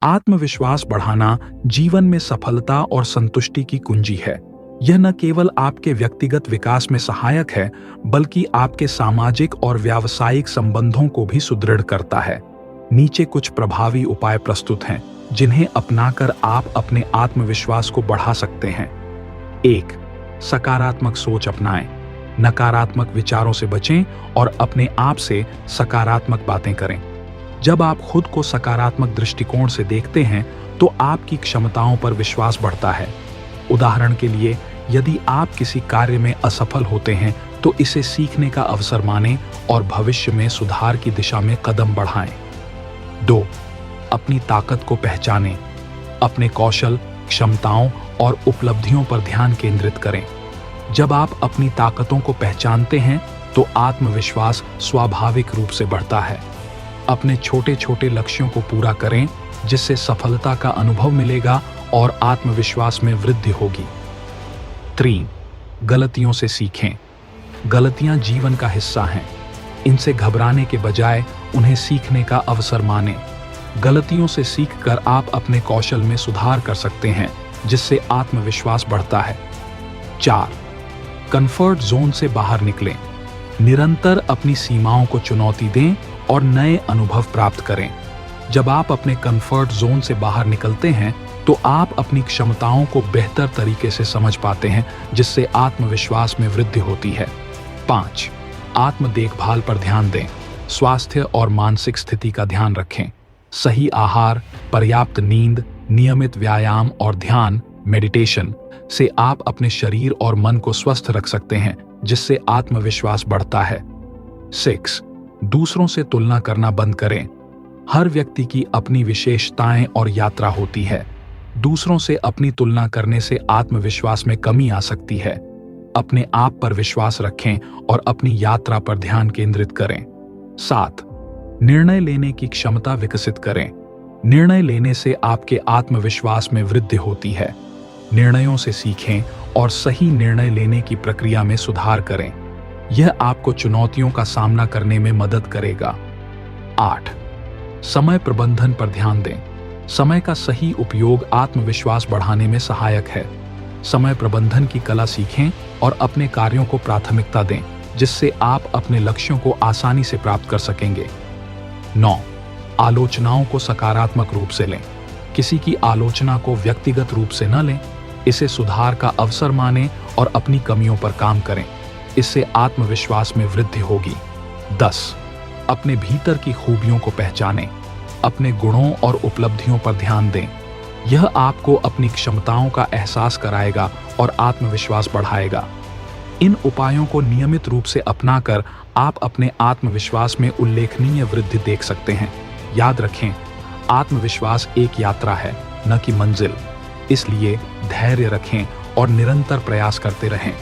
आत्मविश्वास बढ़ाना जीवन में सफलता और संतुष्टि की कुंजी है। यह न केवल आपके व्यक्तिगत विकास में सहायक है, बल्कि आपके सामाजिक और व्यावसायिक संबंधों को भी सुदृढ़ करता है। नीचे कुछ प्रभावी उपाय प्रस्तुत हैं, जिन्हें अपनाकर आप अपने आत्मविश्वास को बढ़ा सकते हैं। 1. सकारात्मक सोच अपनाएं। नकारात्मक विचारों से बचें और अपने आप से सकारात्मक बातें करें। जब आप खुद को सकारात्मक दृष्टिकोण से देखते हैं, तो आपकी क्षमताओं पर विश्वास बढ़ता है। उदाहरण के लिए, यदि आप किसी कार्य में असफल होते हैं, तो इसे सीखने का अवसर मानें और भविष्य में सुधार की दिशा में कदम बढ़ाएं। 2. अपनी ताकत को पहचानें। अपने कौशल, क्षमताओं और उपलब्धियों पर ध्यान केंद्रित करें। जब आप अपनी ताकतों को पहचानते हैं, तो आत्मविश्वास स्वाभाविक रूप से बढ़ता है। अपने छोटे छोटे लक्ष्यों को पूरा करें, जिससे सफलता का अनुभव मिलेगा और आत्मविश्वास में वृद्धि होगी। 3. गलतियों से सीखें। गलतियां जीवन का हिस्सा हैं। इनसे घबराने के बजाय उन्हें सीखने का अवसर मानें। गलतियों से सीखकर आप अपने कौशल में सुधार कर सकते हैं, जिससे आत्मविश्वास बढ़ता है। 4. कंफर्ट जोन से बाहर निकलें। निरंतर अपनी सीमाओं को चुनौती दें और नए अनुभव प्राप्त करें। जब आप अपने कंफर्ट जोन से बाहर निकलते हैं, तो आप अपनी क्षमताओं को बेहतर तरीके से समझ पाते हैं, जिससे आत्मविश्वास में वृद्धि होती है। 5. आत्म देखभाल पर ध्यान दें। स्वास्थ्य और मानसिक स्थिति का ध्यान रखें। सही आहार, पर्याप्त नींद, नियमित व्यायाम और ध्यान मेडिटेशन से आप अपने शरीर और मन को स्वस्थ रख सकते हैं, जिससे आत्मविश्वास बढ़ता है। 6. दूसरों से तुलना करना बंद करें। हर व्यक्ति की अपनी विशेषताएं और यात्रा होती है। दूसरों से अपनी तुलना करने से आत्मविश्वास में कमी आ सकती है। अपने आप पर विश्वास रखें और अपनी यात्रा पर ध्यान केंद्रित करें। 7. निर्णय लेने की क्षमता विकसित करें। निर्णय लेने से आपके आत्मविश्वास में वृद्धि होती है। निर्णयों से सीखें और सही निर्णय लेने की प्रक्रिया में सुधार करें। यह आपको चुनौतियों का सामना करने में मदद करेगा। 8. समय प्रबंधन पर ध्यान दें। समय का सही उपयोग आत्मविश्वास बढ़ाने में सहायक है। समय प्रबंधन की कला सीखें और अपने कार्यों को प्राथमिकता दें, जिससे आप अपने लक्ष्यों को आसानी से प्राप्त कर सकेंगे। 9. आलोचनाओं को सकारात्मक रूप से लें। किसी की आलोचना को व्यक्तिगत रूप से न लें। इसे सुधार का अवसर मानें और अपनी कमियों पर काम करें। इससे आत्मविश्वास में वृद्धि होगी। 10. अपने भीतर की खूबियों को पहचानें। अपने गुणों और उपलब्धियों पर ध्यान दें। यह आपको अपनी क्षमताओं का एहसास कराएगा और आत्मविश्वास बढ़ाएगा। इन उपायों को नियमित रूप से अपनाकर आप अपने आत्मविश्वास में उल्लेखनीय वृद्धि देख सकते हैं। याद रखें, आत्मविश्वास एक यात्रा है, न कि मंजिल। इसलिए धैर्य रखें और निरंतर प्रयास करते रहें।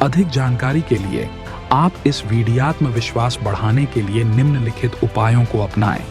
अधिक जानकारी के लिए आप इस वीडियो आत्मविश्वास बढ़ाने के लिए निम्नलिखित उपायों को अपनाएं।